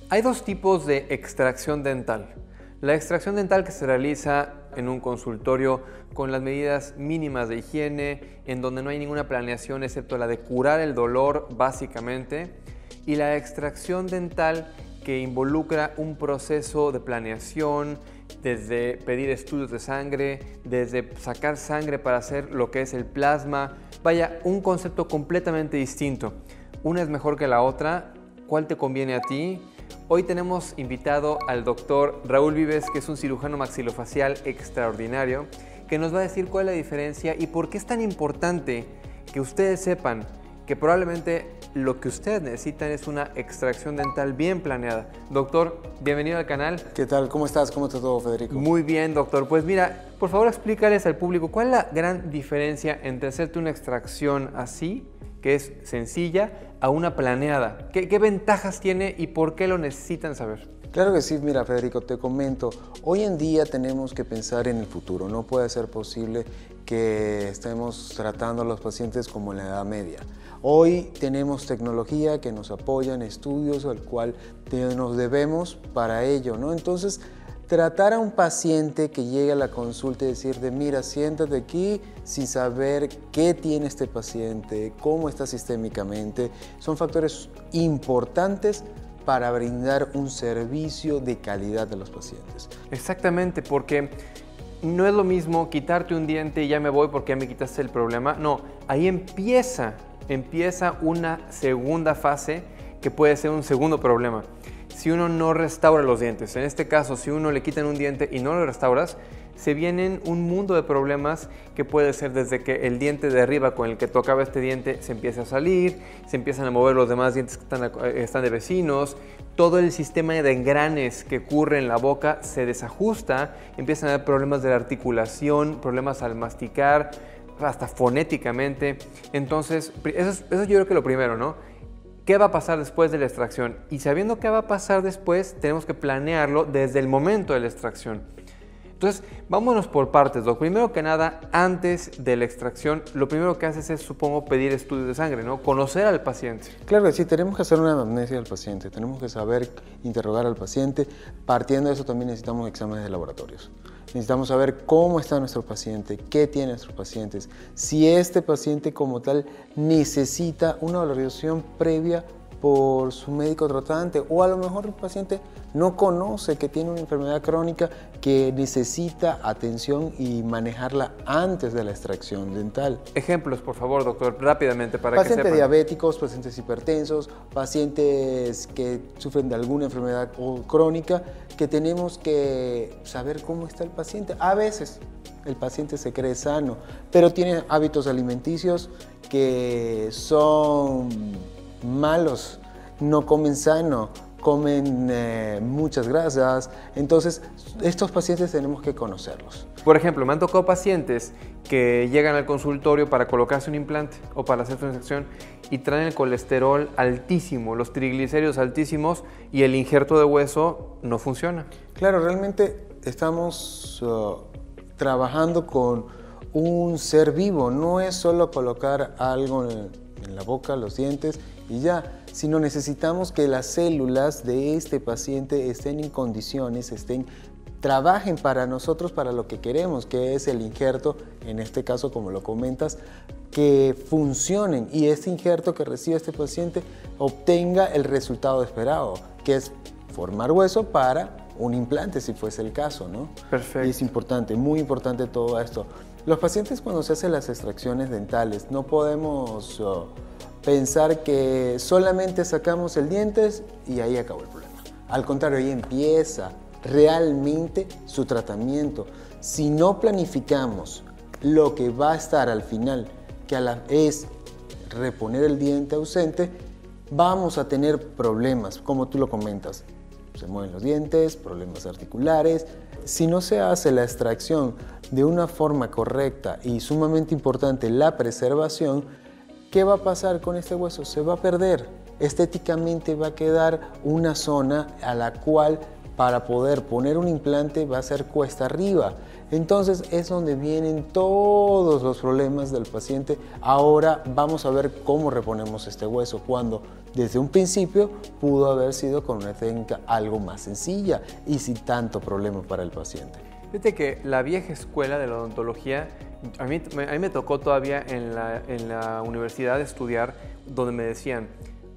Hay dos tipos de extracción dental. La extracción dental que se realiza en un consultorio con las medidas mínimas de higiene, en donde no hay ninguna planeación excepto la de curar el dolor básicamente, y la extracción dental que involucra un proceso de planeación, desde pedir estudios de sangre, desde sacar sangre para hacer lo que es el plasma. Vaya, un concepto completamente distinto. Una es mejor que la otra. ¿Cuál te conviene a ti? Hoy tenemos invitado al doctor Raúl Vives, que es un cirujano maxilofacial extraordinario, que nos va a decir cuál es la diferencia y por qué es tan importante que ustedes sepan que probablemente lo que ustedes necesitan es una extracción dental bien planeada. Doctor, bienvenido al canal. ¿Qué tal? ¿Cómo estás? ¿Cómo está todo, Federico? Muy bien, doctor. Pues mira, por favor explícales al público cuál es la gran diferencia entre hacerte una extracción así, que es sencilla, a una planeada. ¿Qué ventajas tiene y por qué lo necesitan saber? Claro que sí, mira, Federico, te comento. Hoy en día tenemos que pensar en el futuro. No puede ser posible que estemos tratando a los pacientes como en la Edad Media. Hoy tenemos tecnología que nos apoya en estudios al cual nos debemos para ello, ¿no? Entonces, tratar a un paciente que llegue a la consulta y decirle, mira, siéntate aquí sin saber qué tiene este paciente, cómo está sistémicamente, son factores importantes para brindar un servicio de calidad a los pacientes. Exactamente, porque no es lo mismo quitarte un diente y ya me voy porque ya me quitaste el problema. No, ahí empieza una segunda fase que puede ser un segundo problema. Si uno no restaura los dientes, en este caso, si uno le quitan un diente y no lo restauras, se vienen un mundo de problemas que puede ser desde que el diente de arriba con el que tocaba este diente se empieza a salir, se empiezan a mover los demás dientes que están de vecinos, todo el sistema de engranes que ocurre en la boca se desajusta, empiezan a haber problemas de la articulación, problemas al masticar, hasta fonéticamente. Entonces, eso yo creo que lo primero, ¿no? ¿Qué va a pasar después de la extracción? Y sabiendo qué va a pasar después, tenemos que planearlo desde el momento de la extracción. Entonces, vámonos por partes, Doc. Primero que nada, antes de la extracción, lo primero que haces es, supongo, pedir estudios de sangre, ¿no? Conocer al paciente. Claro que sí, tenemos que hacer una anamnesis del paciente, tenemos que saber interrogar al paciente. Partiendo de eso, también necesitamos exámenes de laboratorios. Necesitamos saber cómo está nuestro paciente, qué tiene nuestros pacientes, si este paciente como tal necesita una valoración previa por su médico tratante, o a lo mejor el paciente no conoce que tiene una enfermedad crónica que necesita atención y manejarla antes de la extracción dental. Ejemplos, por favor, doctor, rápidamente para que sepan. Pacientes diabéticos, pacientes hipertensos, pacientes que sufren de alguna enfermedad crónica, que tenemos que saber cómo está el paciente. A veces el paciente se cree sano, pero tiene hábitos alimenticios que son malos, no comen sano, comen muchas grasas. Entonces, estos pacientes tenemos que conocerlos. Por ejemplo, me han tocado pacientes que llegan al consultorio para colocarse un implante o para hacerse una extracción y traen el colesterol altísimo, los triglicéridos altísimos y el injerto de hueso no funciona. Claro, realmente estamos trabajando con un ser vivo. No es solo colocar algo en la boca, los dientes y ya, sino necesitamos que las células de este paciente estén en condiciones, trabajen para nosotros, para lo que queremos, que es el injerto, en este caso, como lo comentas, que funcionen y este injerto que recibe este paciente obtenga el resultado esperado, que es formar hueso para un implante, si fuese el caso, ¿no? Perfecto. Y es importante, muy importante todo esto. Los pacientes, cuando se hacen las extracciones dentales, no podemos pensar que solamente sacamos el diente y ahí acabó el problema. Al contrario, ahí empieza realmente su tratamiento. Si no planificamos lo que va a estar al final, que es reponer el diente ausente, vamos a tener problemas, como tú lo comentas. Se mueven los dientes, problemas articulares. Si no se hace la extracción de una forma correcta y sumamente importante la preservación, ¿qué va a pasar con este hueso? Se va a perder. Estéticamente va a quedar una zona a la cual para poder poner un implante va a ser cuesta arriba. Entonces es donde vienen todos los problemas del paciente. Ahora vamos a ver cómo reponemos este hueso. Cuando desde un principio pudo haber sido con una técnica algo más sencilla y sin tanto problema para el paciente. Fíjate que la vieja escuela de la odontología, a mí me tocó todavía en la universidad estudiar, donde me decían,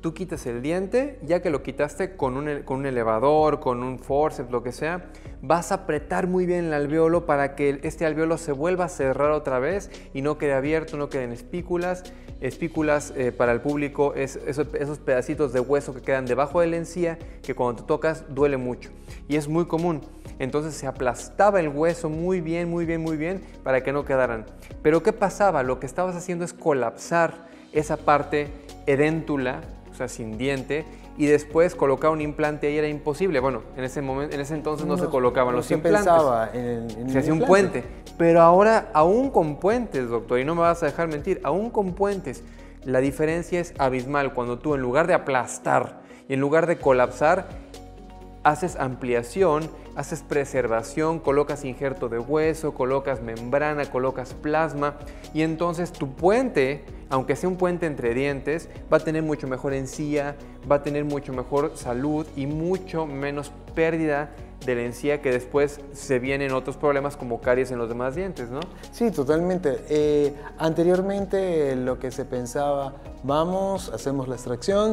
tú quitas el diente, ya que lo quitaste con un elevador, con un forceps, lo que sea, vas a apretar muy bien el alveolo para que este alveolo se vuelva a cerrar otra vez y no quede abierto, no queden espículas. Espículas para el público es esos pedacitos de hueso que quedan debajo de la encía, que cuando te tocas duele mucho y es muy común. Entonces se aplastaba el hueso muy bien, muy bien, muy bien para que no quedaran. Pero ¿qué pasaba? Lo que estabas haciendo es colapsar esa parte edéntula, o sea, sin diente, y después colocar un implante ahí era imposible. Bueno, en ese entonces no se colocaban los implantes. Se hacía un puente. Pero ahora, aún con puentes, doctor, y no me vas a dejar mentir, aún con puentes, la diferencia es abismal. Cuando tú, en lugar de aplastar y en lugar de colapsar, haces ampliación, haces preservación, colocas injerto de hueso, colocas membrana, colocas plasma, y entonces tu puente, aunque sea un puente entre dientes, va a tener mucho mejor encía, va a tener mucho mejor salud y mucho menos pérdida de la encía, que después se vienen otros problemas como caries en los demás dientes, ¿no? Sí, totalmente. Anteriormente lo que se pensaba, vamos, hacemos la extracción,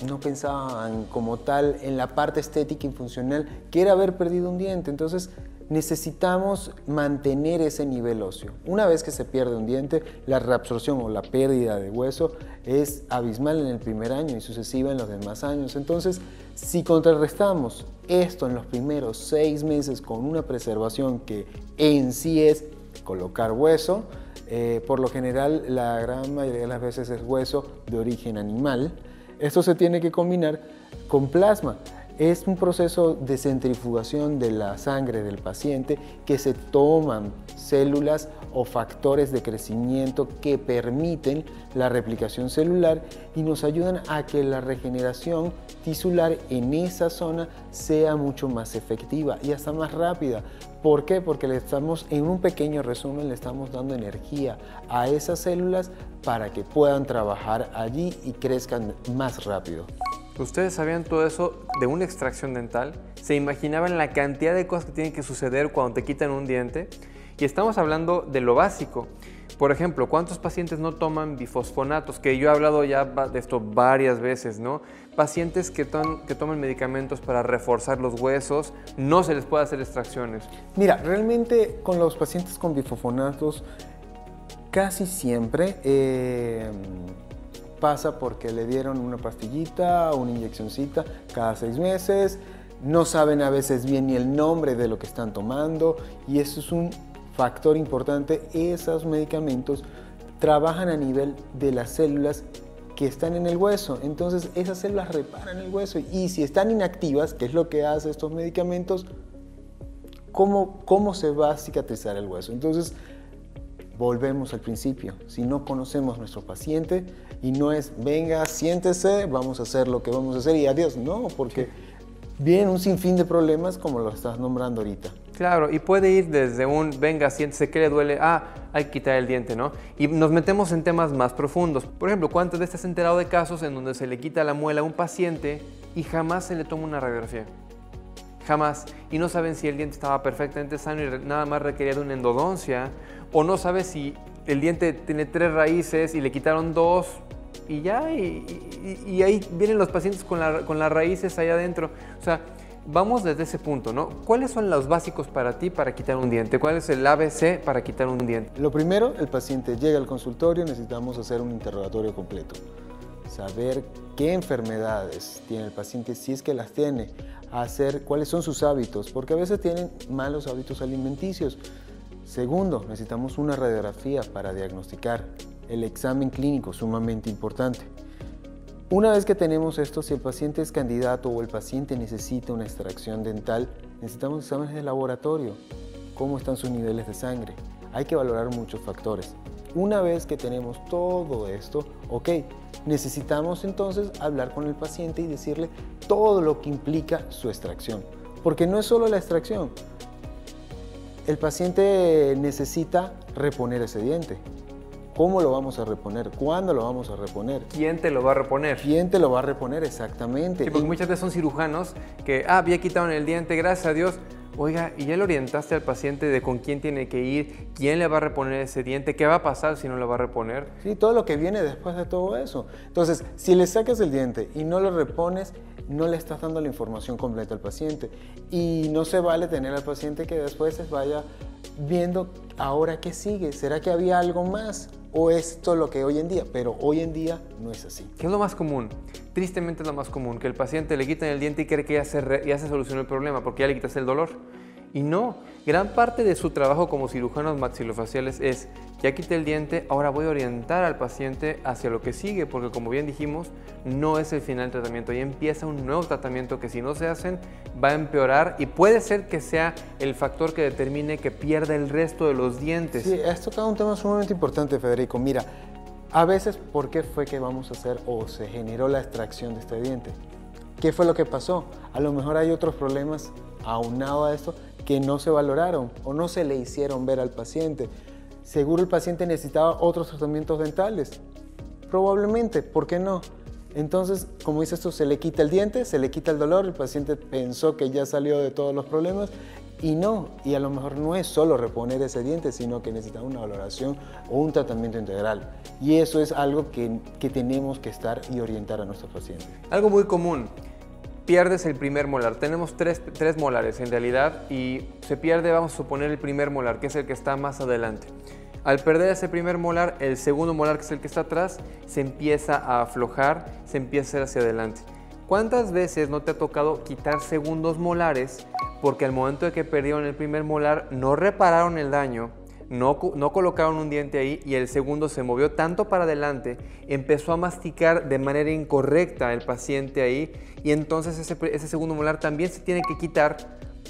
no pensaban como tal en la parte estética y funcional, que era haber perdido un diente. Entonces necesitamos mantener ese nivel óseo. Una vez que se pierde un diente, la reabsorción o la pérdida de hueso es abismal en el primer año y sucesiva en los demás años. Entonces, si contrarrestamos esto en los primeros 6 meses con una preservación que en sí es colocar hueso, por lo general la gran mayoría de las veces es hueso de origen animal. Esto se tiene que combinar con plasma. Es un proceso de centrifugación de la sangre del paciente, que se toman células o factores de crecimiento que permiten la replicación celular y nos ayudan a que la regeneración tisular en esa zona sea mucho más efectiva y hasta más rápida. ¿Por qué? Porque en un pequeño resumen, le estamos dando energía a esas células para que puedan trabajar allí y crezcan más rápido. ¿Ustedes sabían todo eso de una extracción dental? ¿Se imaginaban la cantidad de cosas que tienen que suceder cuando te quitan un diente? Y estamos hablando de lo básico. Por ejemplo, ¿cuántos pacientes no toman bifosfonatos? Que yo he hablado ya de esto varias veces, ¿no? Pacientes que toman medicamentos para reforzar los huesos, no se les puede hacer extracciones. Mira, realmente con los pacientes con bifosfonatos casi siempre pasa porque le dieron una pastillita, una inyeccioncita cada 6 meses, no saben a veces bien ni el nombre de lo que están tomando, y eso es un factor importante. Esos medicamentos trabajan a nivel de las células que están en el hueso, entonces esas células reparan el hueso, y si están inactivas, que es lo que hacen estos medicamentos, ¿cómo se va a cicatrizar el hueso? Entonces volvemos al principio. Si no conocemos a nuestro paciente y no es, venga, siéntese, vamos a hacer lo que vamos a hacer y adiós, no, porque vienen un sinfín de problemas como lo estás nombrando ahorita. Claro, y puede ir desde un, venga, siéntese, ¿qué le duele? Ah, hay que quitar el diente, ¿no? Y nos metemos en temas más profundos. Por ejemplo, ¿cuántas veces te has enterado de casos en donde se le quita la muela a un paciente y jamás se le toma una radiografía? Jamás. Y no saben si el diente estaba perfectamente sano y nada más requería de una endodoncia, o no sabe si el diente tiene 3 raíces y le quitaron 2 y ya, y ahí vienen los pacientes con las raíces ahí adentro. O sea, vamos desde ese punto, ¿no? ¿Cuáles son los básicos para ti para quitar un diente? ¿Cuál es el ABC para quitar un diente? Lo primero, el paciente llega al consultorio, necesitamos hacer un interrogatorio completo. Saber qué enfermedades tiene el paciente, si es que las tiene, cuáles son sus hábitos, porque a veces tienen malos hábitos alimenticios. Segundo, necesitamos una radiografía para diagnosticar. El examen clínico, sumamente importante. Una vez que tenemos esto, si el paciente es candidato o el paciente necesita una extracción dental, necesitamos exámenes de laboratorio. ¿Cómo están sus niveles de sangre? Hay que valorar muchos factores. Una vez que tenemos todo esto, ok, necesitamos entonces hablar con el paciente y decirle todo lo que implica su extracción. Porque no es solo la extracción. El paciente necesita reponer ese diente. ¿Cómo lo vamos a reponer? ¿Cuándo lo vamos a reponer? ¿Quién te lo va a reponer? ¿Quién te lo va a reponer? Exactamente. Sí, porque muchas veces son cirujanos que, ya quitaron el diente, gracias a Dios. Oiga, ¿y ya le orientaste al paciente de con quién tiene que ir? ¿Quién le va a reponer ese diente? ¿Qué va a pasar si no lo va a reponer? Sí, todo lo que viene después de todo eso. Entonces, si le sacas el diente y no lo repones, no le estás dando la información completa al paciente. Y no se vale tener al paciente que después se vaya viendo ahora qué sigue. ¿Será que había algo más? ¿O esto lo que hoy en día? Pero hoy en día no es así. ¿Qué es lo más común? Tristemente es lo más común, que el paciente le quitan el diente y cree que ya se solucionó el problema porque ya le quitas el dolor. Y no, gran parte de su trabajo como cirujanos maxilofaciales es, ya quité el diente, ahora voy a orientar al paciente hacia lo que sigue, porque como bien dijimos, no es el final del tratamiento, ya empieza un nuevo tratamiento que si no se hacen va a empeorar y puede ser que sea el factor que determine que pierda el resto de los dientes. Sí, has tocado un tema sumamente importante, Federico. Mira, a veces, ¿por qué fue que vamos a hacer o se generó la extracción de este diente? ¿Qué fue lo que pasó? A lo mejor hay otros problemas aunado a esto que no se valoraron o no se le hicieron ver al paciente. Seguro el paciente necesitaba otros tratamientos dentales. Probablemente, ¿por qué no? Entonces, como dices tú, se le quita el diente, se le quita el dolor, el paciente pensó que ya salió de todos los problemas y no, y a lo mejor no es solo reponer ese diente, sino que necesita una valoración o un tratamiento integral. Y eso es algo que tenemos que estar y orientar a nuestros pacientes. Algo muy común. Pierdes el primer molar. Tenemos tres molares en realidad y se pierde, vamos a suponer, el primer molar, que es el que está más adelante. Al perder ese primer molar, el segundo molar, que es el que está atrás, se empieza a aflojar, se empieza a hacer hacia adelante. ¿Cuántas veces no te ha tocado quitar segundos molares porque al momento de que perdieron el primer molar no repararon el daño? No colocaron un diente ahí y el segundo se movió tanto para adelante, empezó a masticar de manera incorrecta el paciente ahí y entonces ese segundo molar también se tiene que quitar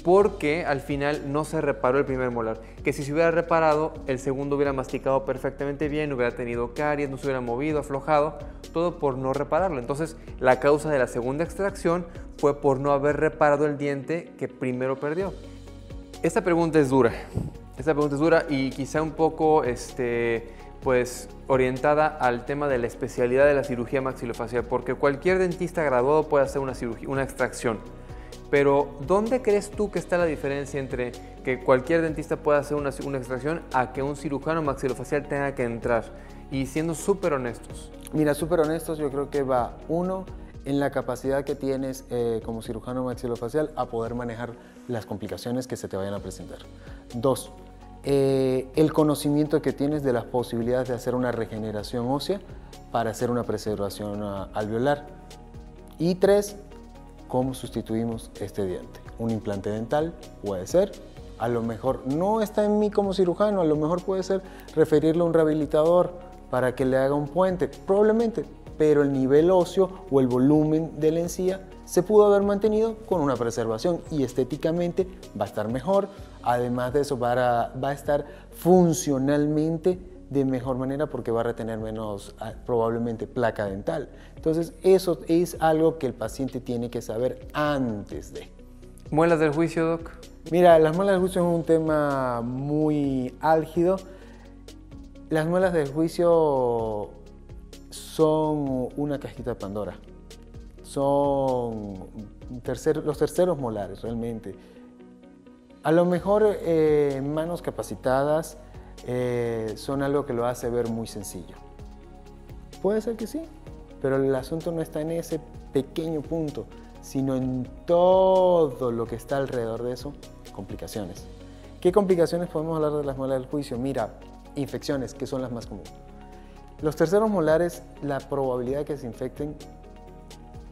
porque al final no se reparó el primer molar. Que si se hubiera reparado, el segundo hubiera masticado perfectamente bien, no hubiera tenido caries, no se hubiera movido, aflojado, todo por no repararlo. Entonces la causa de la segunda extracción fue por no haber reparado el diente que primero perdió. Esta pregunta es dura. Esta pregunta es dura y quizá un poco pues, orientada al tema de la especialidad de la cirugía maxilofacial, porque cualquier dentista graduado puede hacer una extracción. Pero, ¿dónde crees tú que está la diferencia entre que cualquier dentista pueda hacer una extracción a que un cirujano maxilofacial tenga que entrar? Y siendo súper honestos. Mira, súper honestos, yo creo que va, uno, en la capacidad que tienes como cirujano maxilofacial a poder manejar las complicaciones que se te vayan a presentar. Dos, el conocimiento que tienes de las posibilidades de hacer una regeneración ósea para hacer una preservación alveolar. Y tres, ¿cómo sustituimos este diente? Un implante dental puede ser, a lo mejor no está en mí como cirujano, a lo mejor puede ser referirlo a un rehabilitador para que le haga un puente, probablemente, pero el nivel óseo o el volumen de la encía se pudo haber mantenido con una preservación y estéticamente va a estar mejor. Además de eso, va a estar funcionalmente de mejor manera porque va a retener menos, probablemente, placa dental. Entonces, eso es algo que el paciente tiene que saber antes de. ¿Muelas del juicio, Doc? Mira, las muelas del juicio es un tema muy álgido. Las muelas del juicio son una cajita de Pandora. Son los terceros molares, realmente. A lo mejor manos capacitadas son algo que lo hace ver muy sencillo. Puede ser que sí, pero el asunto no está en ese pequeño punto, sino en todo lo que está alrededor de eso, complicaciones. ¿Qué complicaciones podemos hablar de las muelas del juicio? Mira, infecciones, que son las más comunes. Los terceros molares, la probabilidad de que se infecten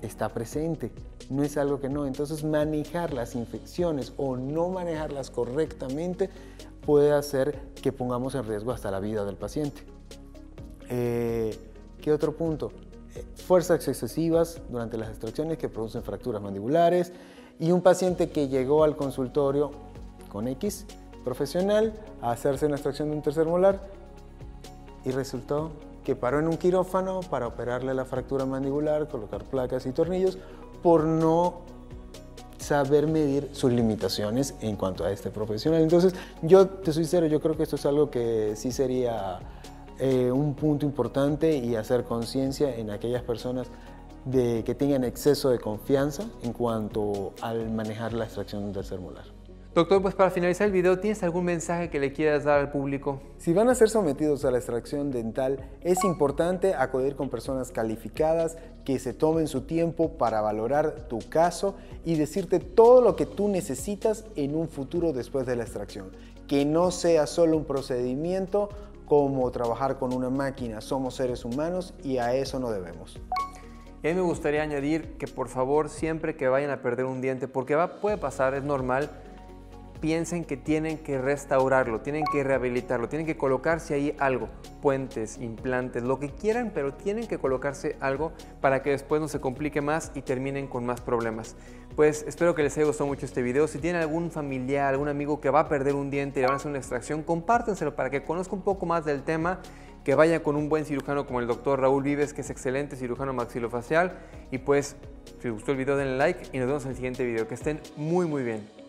está presente, no es algo que no. Entonces, manejar las infecciones o no manejarlas correctamente puede hacer que pongamos en riesgo hasta la vida del paciente. ¿Qué otro punto? Fuerzas excesivas durante las extracciones que producen fracturas mandibulares y un paciente que llegó al consultorio con X profesional a hacerse una extracción de un tercer molar y resultó que paró en un quirófano para operarle la fractura mandibular, colocar placas y tornillos por no saber medir sus limitaciones en cuanto a este profesional. Entonces, yo te soy sincero, yo creo que esto es algo que sí sería un punto importante y hacer conciencia en aquellas personas de que tengan exceso de confianza en cuanto al manejar la extracción del tercer molar. Doctor, pues para finalizar el video, ¿tienes algún mensaje que le quieras dar al público? Si van a ser sometidos a la extracción dental, es importante acudir con personas calificadas que se tomen su tiempo para valorar tu caso y decirte todo lo que tú necesitas en un futuro después de la extracción. Que no sea solo un procedimiento como trabajar con una máquina. Somos seres humanos y a eso no debemos. Y a mí me gustaría añadir que por favor, siempre que vayan a perder un diente, porque puede pasar, es normal, piensen que tienen que restaurarlo, tienen que rehabilitarlo, tienen que colocarse ahí algo, puentes, implantes, lo que quieran, pero tienen que colocarse algo para que después no se complique más y terminen con más problemas. Pues espero que les haya gustado mucho este video. Si tienen algún familiar, algún amigo que va a perder un diente y le van a hacer una extracción, compártenselo para que conozca un poco más del tema, que vaya con un buen cirujano como el doctor Raúl Vives, que es excelente cirujano maxilofacial. Y pues, si les gustó el video denle like y nos vemos en el siguiente video. Que estén muy bien.